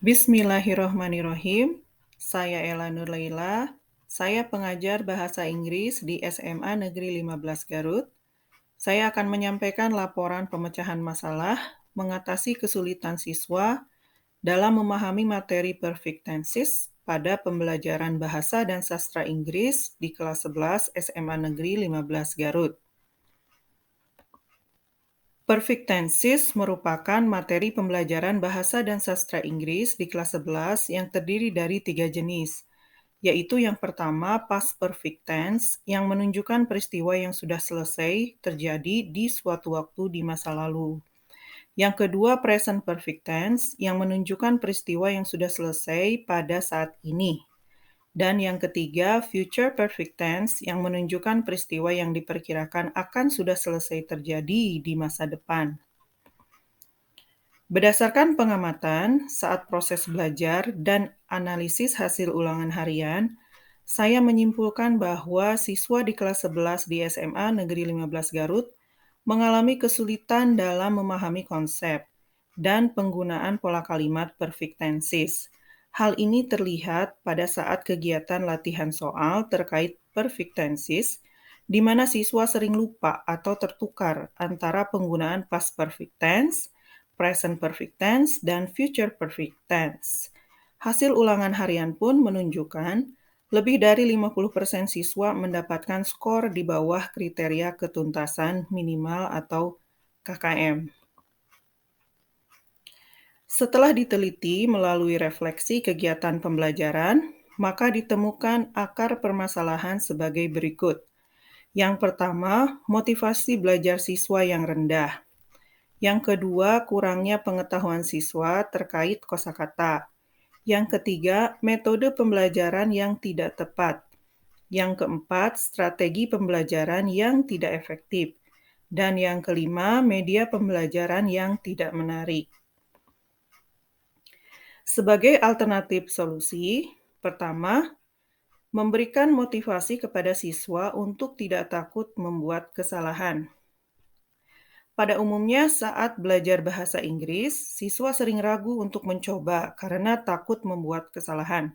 Bismillahirrohmanirrohim. Saya Ela Nurlaila. Saya pengajar bahasa Inggris di SMA Negeri 15 Garut. Saya akan menyampaikan laporan pemecahan masalah mengatasi kesulitan siswa dalam memahami materi perfect tenses pada pembelajaran bahasa dan sastra Inggris di kelas 11 SMA Negeri 15 Garut. Perfect tenses merupakan materi pembelajaran bahasa dan sastra Inggris di kelas 11 yang terdiri dari 3 jenis, yaitu yang pertama past perfect tense yang menunjukkan peristiwa yang sudah selesai terjadi di suatu waktu di masa lalu. Yang kedua present perfect tense yang menunjukkan peristiwa yang sudah selesai pada saat ini. Dan yang ketiga, future perfect tense yang menunjukkan peristiwa yang diperkirakan akan sudah selesai terjadi di masa depan. Berdasarkan pengamatan saat proses belajar dan analisis hasil ulangan harian, saya menyimpulkan bahwa siswa di kelas 11 di SMA Negeri 15 Garut mengalami kesulitan dalam memahami konsep dan penggunaan pola kalimat perfect tenses. Hal ini terlihat pada saat kegiatan latihan soal terkait perfect tenses, di mana siswa sering lupa atau tertukar antara penggunaan past perfect tense, present perfect tense, dan future perfect tense. Hasil ulangan harian pun menunjukkan lebih dari 50% siswa mendapatkan skor di bawah kriteria ketuntasan minimal atau KKM. Setelah diteliti melalui refleksi kegiatan pembelajaran, maka ditemukan akar permasalahan sebagai berikut. Yang pertama, motivasi belajar siswa yang rendah. Yang kedua, kurangnya pengetahuan siswa terkait kosakata. Yang ketiga, metode pembelajaran yang tidak tepat. Yang keempat, strategi pembelajaran yang tidak efektif. Dan yang kelima, media pembelajaran yang tidak menarik. Sebagai alternatif solusi, pertama, memberikan motivasi kepada siswa untuk tidak takut membuat kesalahan. Pada umumnya, saat belajar bahasa Inggris, siswa sering ragu untuk mencoba karena takut membuat kesalahan.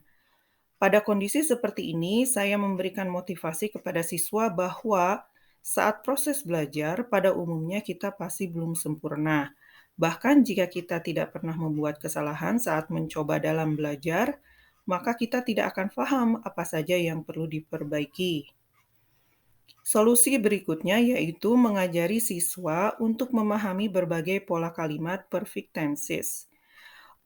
Pada kondisi seperti ini, saya memberikan motivasi kepada siswa bahwa saat proses belajar, pada umumnya kita pasti belum sempurna. Bahkan jika kita tidak pernah membuat kesalahan saat mencoba dalam belajar, maka kita tidak akan paham apa saja yang perlu diperbaiki. Solusi berikutnya yaitu mengajari siswa untuk memahami berbagai pola kalimat perfect tenses.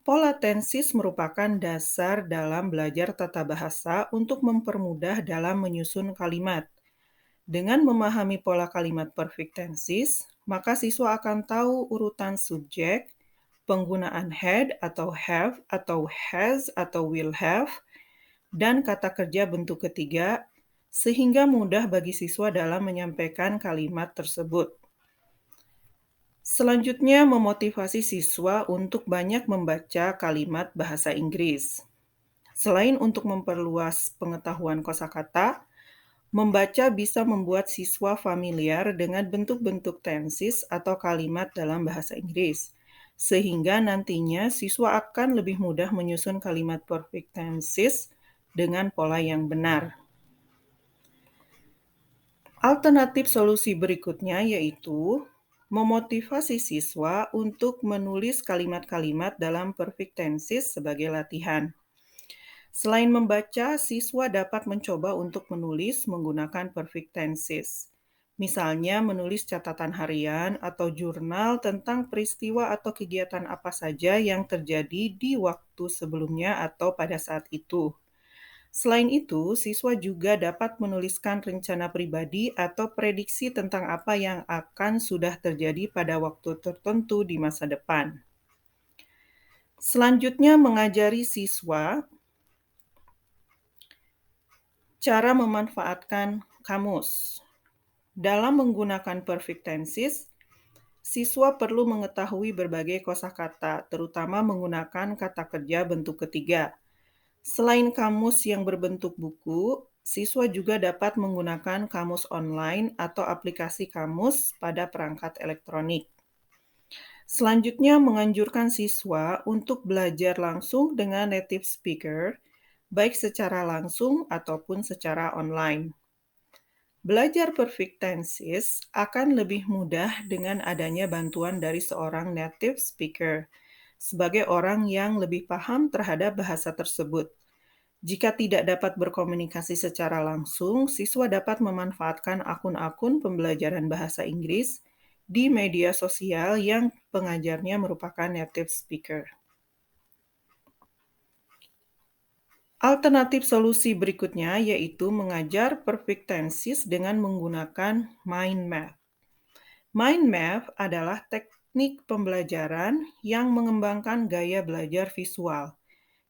Pola tenses merupakan dasar dalam belajar tata bahasa untuk mempermudah dalam menyusun kalimat. Dengan memahami pola kalimat perfect tenses, maka siswa akan tahu urutan subjek, penggunaan had atau have atau has atau will have, dan kata kerja bentuk ketiga, sehingga mudah bagi siswa dalam menyampaikan kalimat tersebut. Selanjutnya, memotivasi siswa untuk banyak membaca kalimat bahasa Inggris. Selain untuk memperluas pengetahuan kosakata, membaca bisa membuat siswa familiar dengan bentuk-bentuk tenses atau kalimat dalam bahasa Inggris, sehingga nantinya siswa akan lebih mudah menyusun kalimat perfect tenses dengan pola yang benar. Alternatif solusi berikutnya yaitu memotivasi siswa untuk menulis kalimat-kalimat dalam perfect tenses sebagai latihan. Selain membaca, siswa dapat mencoba untuk menulis menggunakan perfect tenses. Misalnya menulis catatan harian atau jurnal tentang peristiwa atau kegiatan apa saja yang terjadi di waktu sebelumnya atau pada saat itu. Selain itu, siswa juga dapat menuliskan rencana pribadi atau prediksi tentang apa yang akan sudah terjadi pada waktu tertentu di masa depan. Selanjutnya, mengajari siswa cara memanfaatkan kamus. Dalam menggunakan perfect tenses, siswa perlu mengetahui berbagai kosakata, terutama menggunakan kata kerja bentuk ketiga. Selain kamus yang berbentuk buku, siswa juga dapat menggunakan kamus online atau aplikasi kamus pada perangkat elektronik. Selanjutnya, menganjurkan siswa untuk belajar langsung dengan native speaker, baik secara langsung ataupun secara online. Belajar perfect tenses akan lebih mudah dengan adanya bantuan dari seorang native speaker, sebagai orang yang lebih paham terhadap bahasa tersebut. Jika tidak dapat berkomunikasi secara langsung, siswa dapat memanfaatkan akun-akun pembelajaran bahasa Inggris di media sosial yang pengajarnya merupakan native speaker. Alternatif solusi berikutnya yaitu mengajar perfect tenses dengan menggunakan mind map. Mind map adalah teknik pembelajaran yang mengembangkan gaya belajar visual,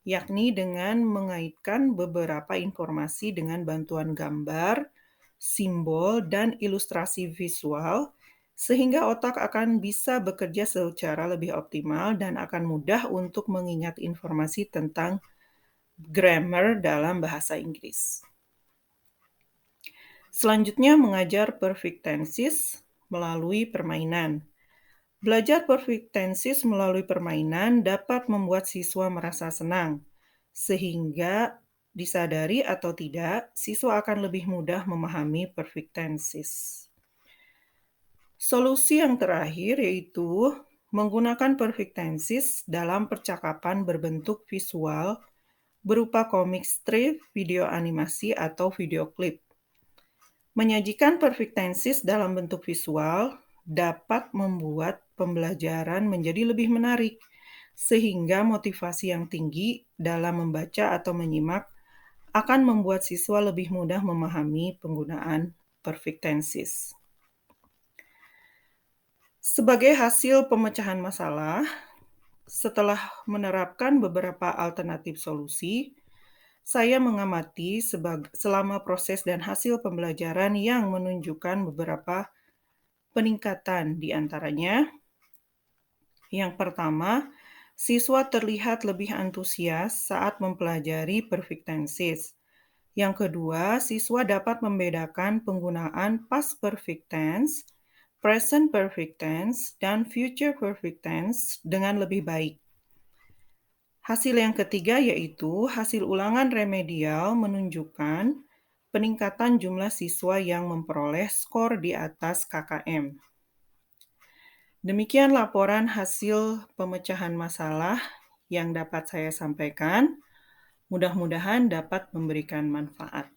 yakni dengan mengaitkan beberapa informasi dengan bantuan gambar, simbol, dan ilustrasi visual, sehingga otak akan bisa bekerja secara lebih optimal dan akan mudah untuk mengingat informasi tentang grammar dalam bahasa Inggris. Selanjutnya, mengajar perfect tenses melalui permainan. Belajar perfect tenses melalui permainan dapat membuat siswa merasa senang, sehingga disadari atau tidak, siswa akan lebih mudah memahami perfect tenses. Solusi yang terakhir yaitu menggunakan perfect tenses dalam percakapan berbentuk visual berupa komik strip, video animasi, atau video klip. Menyajikan perfect tenses dalam bentuk visual dapat membuat pembelajaran menjadi lebih menarik, sehingga motivasi yang tinggi dalam membaca atau menyimak akan membuat siswa lebih mudah memahami penggunaan perfect tenses. Sebagai hasil pemecahan masalah, setelah menerapkan beberapa alternatif solusi, saya mengamati selama proses dan hasil pembelajaran yang menunjukkan beberapa peningkatan di antaranya. Yang pertama, siswa terlihat lebih antusias saat mempelajari perfect tenses. Yang kedua, siswa dapat membedakan penggunaan past perfect tense, present perfect tense, dan future perfect tense dengan lebih baik. Hasil yang ketiga yaitu hasil ulangan remedial menunjukkan peningkatan jumlah siswa yang memperoleh skor di atas KKM. Demikian laporan hasil pemecahan masalah yang dapat saya sampaikan. Mudah-mudahan dapat memberikan manfaat.